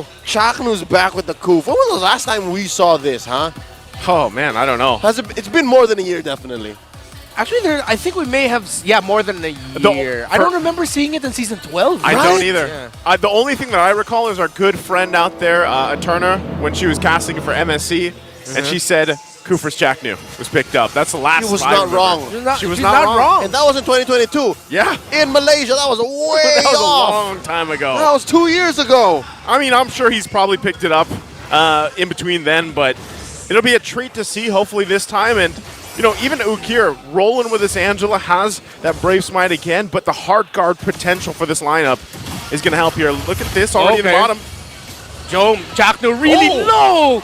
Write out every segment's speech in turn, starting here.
go. Chaknu's back with the coup. When was the last time we saw this, huh? Oh, man, I don't know. It's been more than a year, definitely. Actually, I think we may have, more than a year. I don't remember seeing it in Season 12. I right? don't either. Yeah. The only thing that I recall is our good friend out there, Turner, when she was casting for MSC, and she said Kufra's Chaknu was picked up. That's the last She was I not remember. wrong. She was not wrong. And that was in 2022. Yeah. In Malaysia, that was way That was off. a long time ago. That was 2 years ago. I mean, I'm sure he's probably picked it up in between then, but it'll be a treat to see, hopefully, this time. And, you know, even Ukir rolling with this Angela has that Brave Smite again, but the hard guard potential for this lineup is going to help here. Look at this already in the bottom. Jome, Chaknu really low.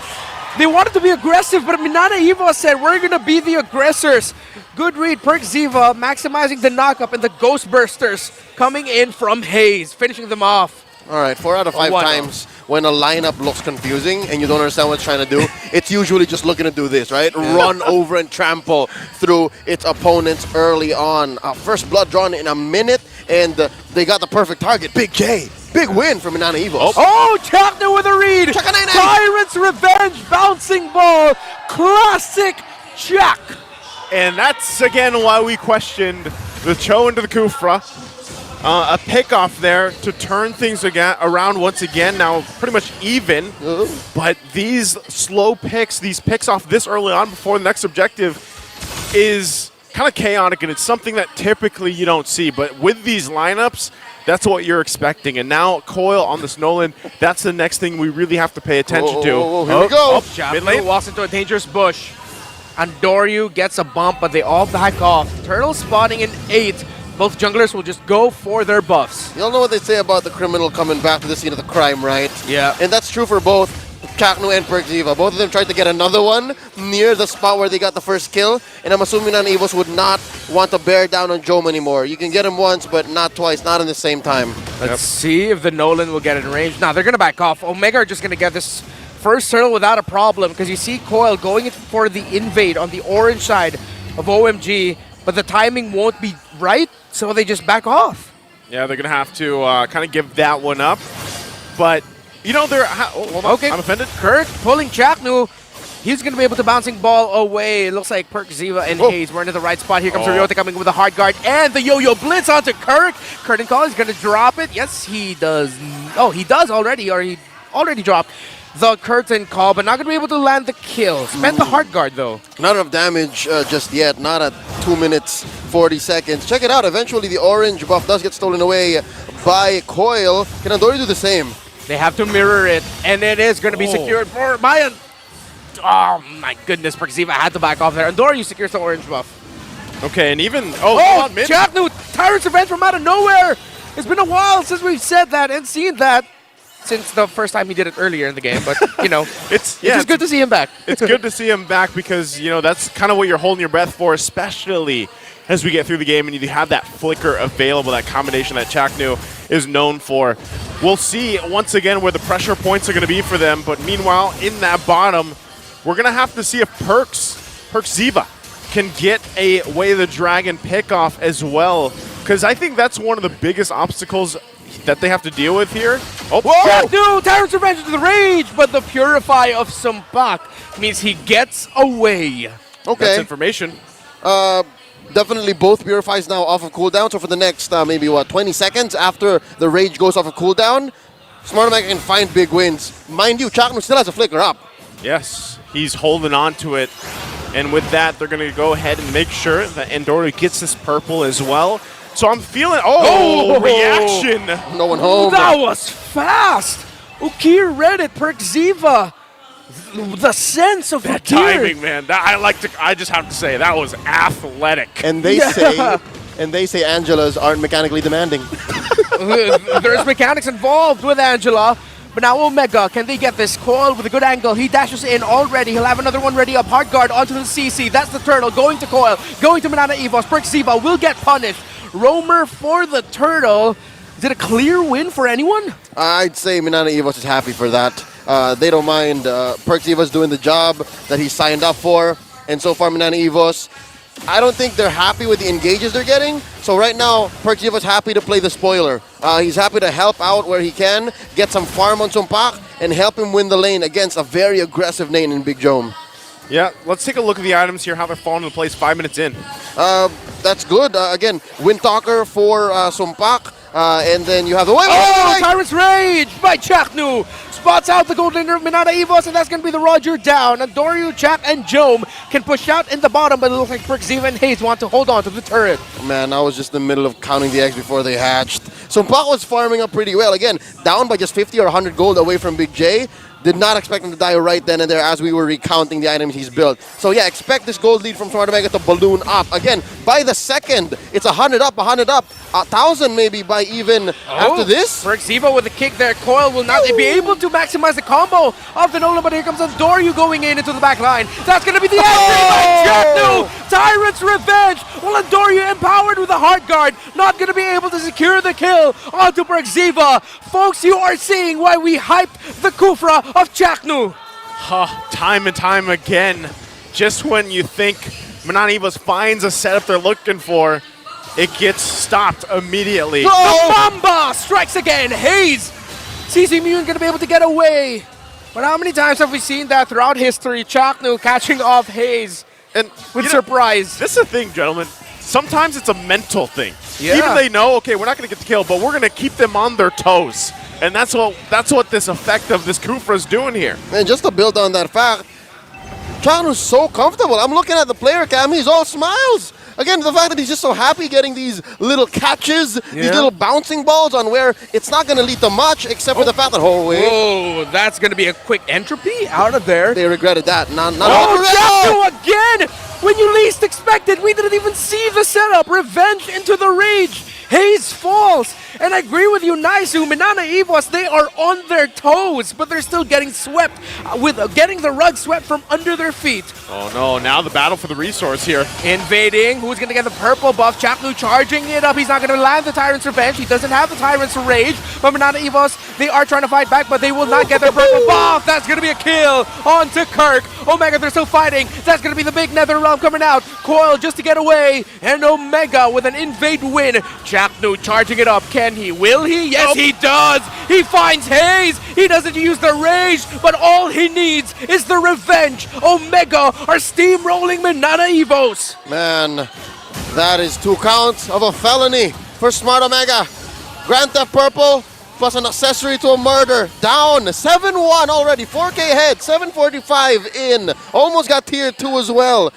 They wanted to be aggressive, but Minana Evos said, we're going to be the aggressors. Good read, Perk Ziva maximizing the knockup, and the Ghost Bursters coming in from Hayes, finishing them off. All right, 4 out of 5 times when a lineup looks confusing and you don't understand what it's trying to do, it's usually just looking to do this, right? Run over and trample through its opponents early on. First blood drawn in a minute, and they got the perfect target. Big J. Big win for Minana Evos. Oh, Chaknu with a read. Tyrant's Revenge, bouncing ball. Classic Jack. And that's, again, why we questioned the Cho into the Kufra. A pick-off there to turn things around once again. Now pretty much even. But these slow picks, these picks off this early on before the next objective is kind of chaotic, and it's something that typically you don't see. But with these lineups, that's what you're expecting. And now Coil on this Nolan, that's the next thing we really have to pay attention to. Here we go. Chaknu walks into a dangerous bush. And Doryu gets a bump, but they all back off. Turtle spawning in 8. Both junglers will just go for their buffs. You all know what they say about the criminal coming back to the scene of the crime, right? Yeah. And that's true for both Chaknu and Perk Ziva. Both of them tried to get another one near the spot where they got the first kill. And I'm assuming Minana Evos would not want to bear down on Jome anymore. You can get him once, but not twice, not in the same time. Let's see if the Nolan will get in range. Nah, they're going to back off. Omega are just going to get this first turtle without a problem, because you see Coil going for the invade on the orange side of OMG, but the timing won't be right, so they just back off. Yeah, they're going to have to kind of give that one up. But, you know, they're... hold on. Okay. I'm offended. Kirk pulling Chaknu. He's going to be able to bouncing ball away. It looks like Perk Ziva and Hayes were into the right spot. Here comes Ryota coming with a hard guard and the yo-yo blitz onto Kirk. Curtain Call is going to drop it. Yes, he does. Oh, he does already, or he already dropped the Curtain Call, but not going to be able to land the kill. Spent the hard guard, though. Not enough damage just yet. Not at 2 minutes, 40 seconds. Check it out. Eventually, the orange buff does get stolen away by Coil. Can Andori do the same? They have to mirror it, and it is going to be secured for Mayan. Oh, my goodness. Perk Ziva had to back off there. Andori secures the orange buff. Okay, and even... Chaknu, Tyrant's Revenge from out of nowhere. It's been a while since we've said that and seen that. Since the first time he did it earlier in the game, but, you know, it's just good to see him back. It's good to see him back because, you know, that's kind of what you're holding your breath for, especially as we get through the game and you have that flicker available, that combination that Chaknu is known for. We'll see, once again, where the pressure points are going to be for them, but meanwhile, in that bottom, we're going to have to see if Perk Ziva can get a Way of the Dragon pickoff as well, because I think that's one of the biggest obstacles that they have to deal with here. Oh, Chaknu, Tyrant's Revenge into the rage, but the Purify of Sumpak means he gets away. Okay. That's information. Definitely both Purifies now off of cooldown, so for the next maybe, 20 seconds after the rage goes off of cooldown, Smartmatic can find big wins. Mind you, Chaknu still has a flicker up. Yes, he's holding on to it. And with that, they're going to go ahead and make sure that Andori gets this purple as well. So I'm feeling, reaction. No one home. That was fast. Ukir read it, Perk Ziva. The sense of that Ukir. timing, man. I just have to say, that was athletic. And they say Angelas aren't mechanically demanding. There's mechanics involved with Angela. But now Omega, can they get this? Coil with a good angle. He dashes in already. He'll have another one ready up. Hard guard onto the CC. That's the turtle. Going to Coil. Going to Minana Evos. Perk Ziva will get punished. Roamer for the turtle. Is it a clear win for anyone? I'd say Minana Evos is happy for that. They don't mind Perk Ziva's doing the job that he signed up for. And so far, Minana Evos I don't think they're happy with the engages they're getting. So right now, PerkZiva's happy to play the spoiler. He's happy to help out where he can, get some farm on Sumpak, and help him win the lane against a very aggressive lane in Big Jome. Yeah, let's take a look at the items here, how they're falling into place 5 minutes in. That's good. Again, Windtalker for Sumpak. And then you have the... Tyrant's Rage by Chaknu. Spots out the gold laner of Minana Evos, and that's going to be the Roger down. And Doryu, Chak, and Jome can push out in the bottom, but it looks like PerkZiva and Hayes want to hold on to the turret. Man, I was just in the middle of counting the eggs before they hatched. Sumpak was farming up pretty well. Again, down by just 50 or 100 gold away from Big J. Did not expect him to die right then and there as we were recounting the items he's built. So yeah, expect this gold lead from Smart Omega to balloon up. Again, by the second, it's 100 up, 1,000 maybe by even after this. PerkZiva with a kick there. Coil will not be able to maximize the combo of the Nolan, but here comes Doryu going into the back line. That's going to be the entry by Chaknu. Tyrant's Revenge. Well, Doryu empowered with a hard guard. Not going to be able to secure the kill onto PerkZiva. Folks, you are seeing why we hyped the Kufra of Chaknu. Time and time again, just when you think Minana Evos finds a setup they're looking for, it gets stopped immediately. The Mamba strikes again. Hayes sees Immune going to be able to get away. But how many times have we seen that throughout history? Chaknu catching off Hayes and with surprise. This is the thing, gentlemen. Sometimes it's a mental thing. Yeah. Even they know, okay, we're not going to get the kill, but we're going to keep them on their toes. And that's what this effect of this Kufra is doing here. And just to build on that fact, Chaknu's so comfortable. I'm looking at the player cam, he's all smiles. Again, the fact that he's just so happy getting these little catches, these little bouncing balls on where it's not going to lead to much, except for the fact that, whoa, that's going to be a quick entropy out of there. They regretted that. Chaknu again! When you least expected, we didn't even see the setup. Revenge into the rage. Hayes falls. And I agree with you, Naisu. Minana Evos, they are on their toes, but they're still getting swept, getting the rug swept from under their feet. Oh no, now the battle for the resource here. Invading, who's going to get the purple buff? Chaknu charging it up. He's not going to land the Tyrant's Revenge. He doesn't have the Tyrant's Rage, but Minana Evos, they are trying to fight back, but they will not get their purple buff. That's going to be a kill onto Kirk. Omega, they're still fighting. That's going to be the big Nether Realm coming out. Coil just to get away, and Omega with an invade win. Chaknu charging it up. Can he? Will he? Yes, he does. He finds Hayes. He doesn't use the rage, but all he needs is the revenge. Omega are steamrolling Minana Evos. Man, that is 2 counts of a felony for Smart Omega. Grand Theft Purple plus an accessory to a murder. Down 7-1 already. 4K head. 745 in. Almost got tier 2 as well.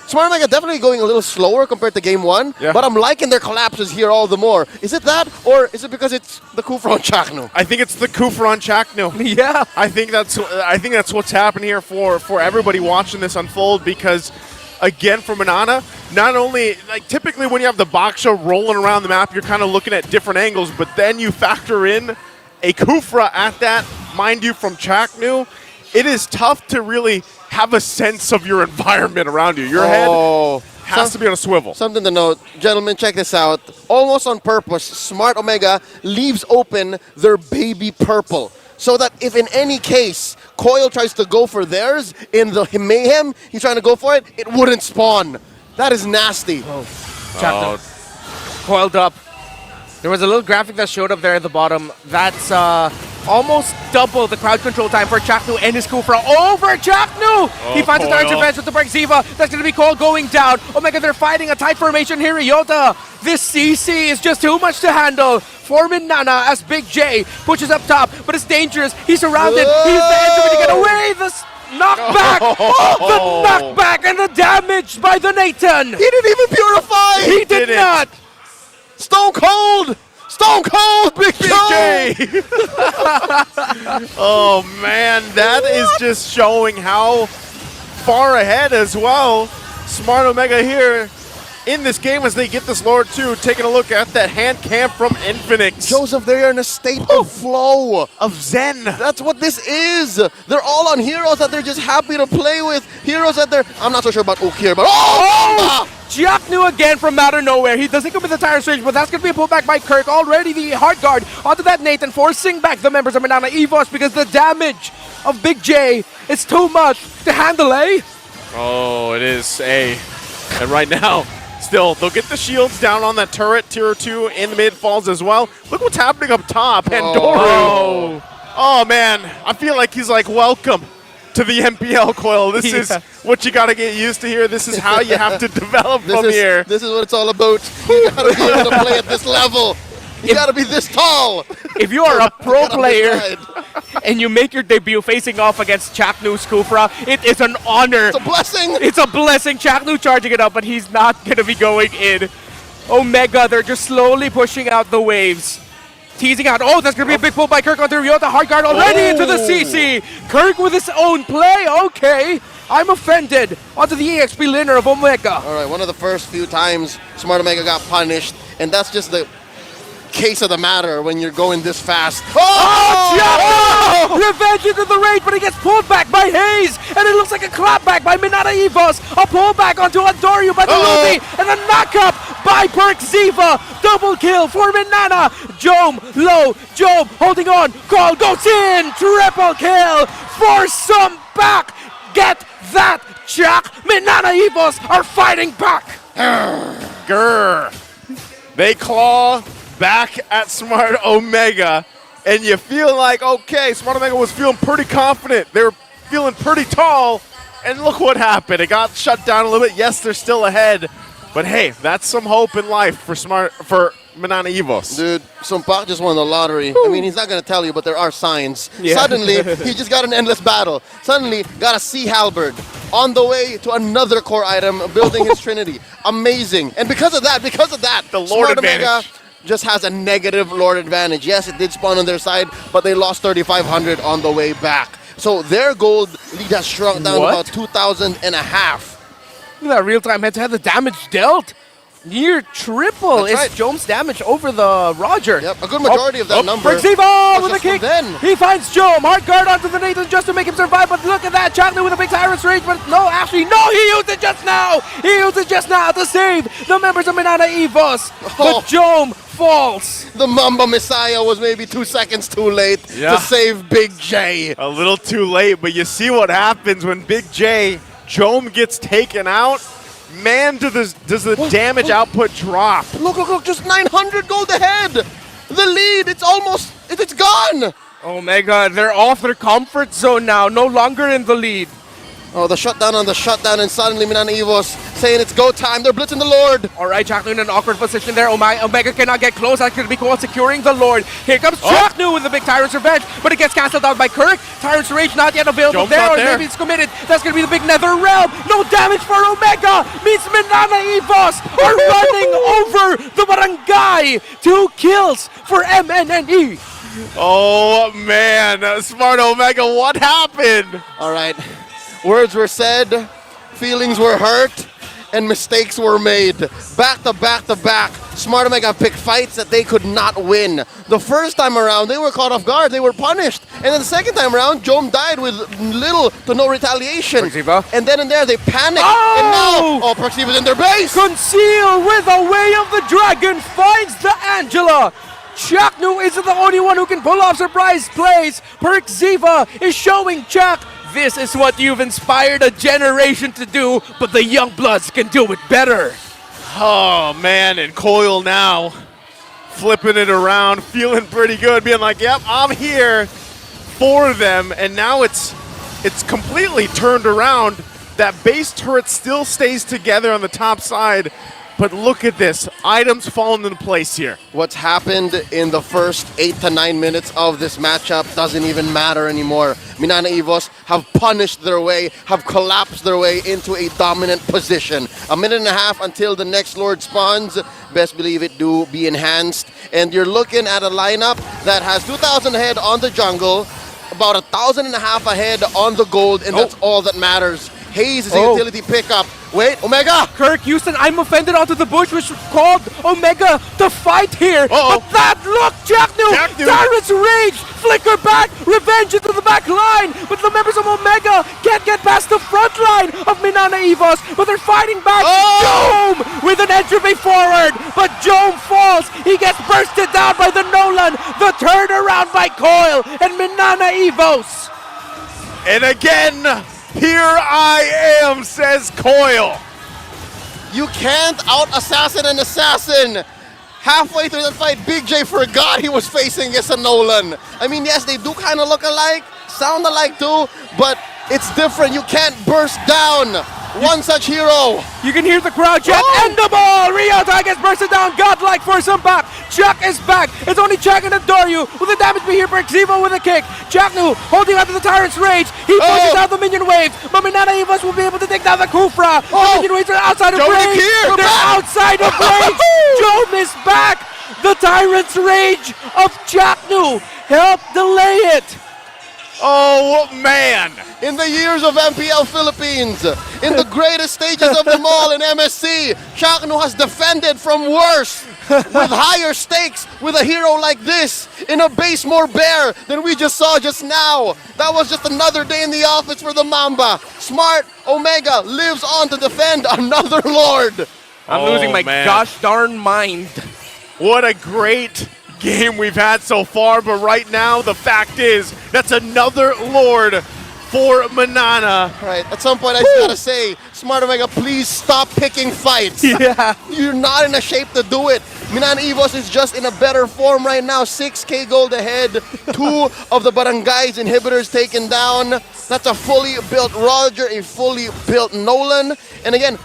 Smart Omega definitely going a little slower compared to game 1, but I'm liking their collapses here all the more. Is it that, or is it because it's the Kufra on Chaknu? I think it's the Kufra on Chaknu. Yeah. I think that's what's happening here for everybody watching this unfold, because again, for Minana, not only, like, typically when you have the Baksha rolling around the map, you're kind of looking at different angles, but then you factor in a Kufra at that, mind you, from Chaknu. It is tough to really have a sense of your environment around you. Your head has to be on a swivel. Something to note, gentlemen, check this out. Almost on purpose, Smart Omega leaves open their baby purple, so that if in any case Coil tries to go for theirs in the mayhem, he's trying to go for it, it wouldn't spawn. That is nasty. Coiled up. There was a little graphic that showed up there at the bottom. That's almost double the crowd control time for Chaknu and his Kufra over Chaknu! He finds a Tyrant's Revenge with the PerkZiva. That's going to be Cole going down. Omega, they're fighting a tight formation here. Ryota, this CC is just too much to handle for Minana as Big J pushes up top, but it's dangerous. He's surrounded. He's the entry to get away. The knockback! The knockback and the damage by the Nathan! He didn't even purify! He did not! Stone Cold! Stone Cold, Big J! Oh man, that is just showing how far ahead as well Smart Omega here in this game as they get this Lord 2. Taking a look at that hand cam from Infinix. Joseph, they're in a state of flow. Of Zen. That's what this is. They're all on heroes that they're just happy to play with. Heroes that they're... I'm not so sure about Ook here, but... Chaknu again from out of nowhere. He doesn't come with the Tyrant's Rage, but that's going to be a pullback by Kirk. Already the hard guard onto that Nathan, forcing back the members of Minana Evos because the damage of Big J is too much to handle, eh? Oh, it is a And right now, still, they'll get the shields down on that turret. Tier 2 in the mid falls as well. Look what's happening up top. Pandoru. Oh, man. I feel like he's like, welcome to the MPL, Coil. This is what you got to get used to here. This is how you have to develop from here. This is what it's all about. You got to be able to play at this level. You got to be this tall. If you are a pro player and you make your debut facing off against Chaknu's Kufra, it is an honor. It's a blessing. It's a blessing. Chaknu charging it up, but he's not going to be going in. Omega, they're just slowly pushing out the waves. Teasing out. Oh, that's going to be a big pull by Kirk onto Ryota. Hard guard already into the CC. Kirk with his own play. Okay. I'm offended. Onto the EXP winner of Omega. All right, one of the first few times Smart Omega got punished, and that's just the case of the matter when you're going this fast. Oh! Revenge into the raid, but he gets pulled back by Hayes, and it looks like a clapback by Minana Evos. A pullback onto Andoryu by the Luby, and a knockup by Perk Ziva. Double kill for Minana. Jome low, Jome holding on. Call goes in. Triple kill for some back. Get that, Jack. Minana Evos are fighting back. Grr. They claw back at Smart Omega, and you feel like, okay, Smart Omega was feeling pretty confident. They were feeling pretty tall, and look what happened. It got shut down a little bit. Yes, they're still ahead, but hey, that's some hope in life for Minana Evos. Dude, Sumpak just won the lottery. I mean, he's not going to tell you, but there are signs. Yeah. Suddenly, he just got an endless battle. Suddenly, got a Sea Halberd on the way to another core item, building his Trinity. Amazing. And because of that, the Lord Smart advantage. Omega just has a negative Lord advantage. Yes, it did spawn on their side, but they lost 3,500 on the way back. So their gold lead has shrunk down to about 2,000 and a half. Look at that real-time head-to-head. The damage dealt. Near triple is Jome's damage over the Roger. Yep, a good majority of that number. Perxivo with a kick. He finds Jome. Hard guard onto the Nathan just to make him survive. But look at that. Chaknu with a big Tyrant's Rage. But no, actually, no, he used it just now. He used it just now to save the members of Minana Evos. But Jome falls. The Mamba Messiah was maybe 2 seconds too late to save Big J. A little too late, but you see what happens when Big J, Jome gets taken out. Man, does the damage output drop. Look, just 900 gold ahead. The lead, it's gone. Omega, they're off their comfort zone now, no longer in the lead. Oh, the shutdown on the shutdown, and suddenly Minana Evos saying it's go time. They're blitzing the Lord. All right, Chaknu in an awkward position there. Omega cannot get close. That could be cool, securing the Lord. Here comes Chaknu with the big Tyrant's Revenge, but it gets cancelled out by Kirk. Tyrant's Rage not yet available there, or maybe it's committed. That's going to be the big Nether Realm. No damage for Omega. Means Minana Evos are running over the barangay. 2 kills for MNNE. Oh, man. Smart Omega, what happened? All right. Words were said, feelings were hurt, and mistakes were made. Back to back to back, Smart Omega picked fights that they could not win. The first time around, they were caught off guard. They were punished. And then the second time around, Jome died with little to no retaliation. Perxiva. And then and there, they panicked. And now, Perxiva's in their base. Conceal with a Way of the Dragon finds the Angela. Chaknu isn't the only one who can pull off surprise plays. Perxiva is showing Chak. This is what you've inspired a generation to do, but the young bloods can do it better. Oh, man, and Coil now flipping it around, feeling pretty good, being like, yep, I'm here for them. And now it's completely turned around. That base turret still stays together on the top side. But look at this. Items falling into place here. What's happened in the first 8 to 9 minutes of this matchup doesn't even matter anymore. Minana Evos have punished their way, have collapsed their way into a dominant position. 1.5 minutes until the next Lord spawns. Best believe it do be enhanced. And you're looking at a lineup that has 2,000 ahead on the jungle, about 1,500 ahead on the gold, and that's all that matters. Hayes is a utility pickup. Wait, Omega! Kirk Houston, I'm offended onto the bush, which called Omega to fight here. But that, look, Chaknu! Tyrant's Rage! Flicker back! Revenge into the back line! But the members of Omega can't get past the front line of Minana Evos, but they're fighting back. Jome with an entry forward, but Jome falls. He gets bursted down by the Nolan. The turnaround by Coil and Minana Evos. And again, here I am, says Coil. You can't out-assassin an assassin. Halfway through that fight, Big J forgot he was facing against a Nolan. I mean, yes, they do kind of look alike, sound alike too, but it's different. You can't burst down one such hero. You can hear the crowd chant, end the ball! Ryota gets bursted down, godlike force him back. Chuck is back. It's only Chuck and Adoryu with the damage be here for Xivo with a kick. Jacknu holding on to the Tyrant's Rage. He pushes out the minion waves, but Minana Evos will be able to take down the Kufra. The minion waves are outside of range. They're outside of range. Joan is back. The Tyrant's Rage of Jacknu helped delay it. Oh, man. In the years of MPL Philippines, in the greatest stages of them all in MSC, Jacknu has defended from worse with higher stakes with a hero like this in a base more bare than we just saw just now. That was just another day in the office for the Mamba. Smart Omega lives on to defend another Lord. I'm losing my gosh darn mind. What a great game we've had so far, but right now the fact is that's another Lord for Minana. Right, at some point I just gotta say, Smart Omega, please stop picking fights. Yeah. You're not in a shape to do it. Minana Evos is just in a better form right now. 6K gold ahead. 2 of the Barangay's inhibitors taken down. That's a fully built Roger, a fully built Nolan. And again,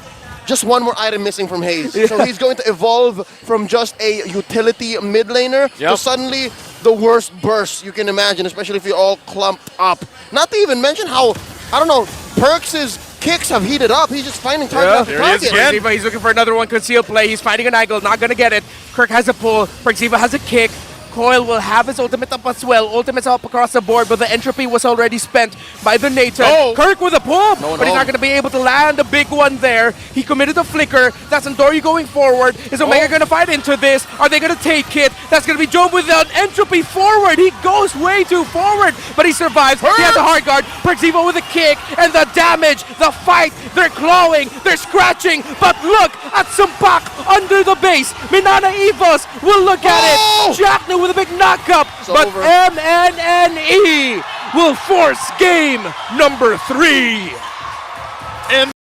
just one more item missing from Hayes. Yeah. So he's going to evolve from just a utility mid laner to suddenly the worst burst you can imagine, especially if you're all clumped up. Not to even mention how, I don't know, Perks' kicks have heated up. He's just finding target after target. He's looking for another one. Concealed play. He's fighting an angle. Not going to get it. Kirk has a pull. Perxiva has a kick. Coil will have his ultimate up as well. Ultimate's up across the board, but the entropy was already spent by the Nathan. Kirk with a pull, but he's not going to be able to land a big one there. He committed a flicker. That's Adoryu going forward. Is Omega going to fight into this? Are they going to take it? That's going to be Job with an entropy forward. He goes way too forward, but he survives. He has a hard guard. Perxiva with a kick, and the damage, the fight. They're clawing, they're scratching, but look at Sumpak under the base. Minana Evos will look at it. Jacknu with a big knockup, but MNNE will force game number 3.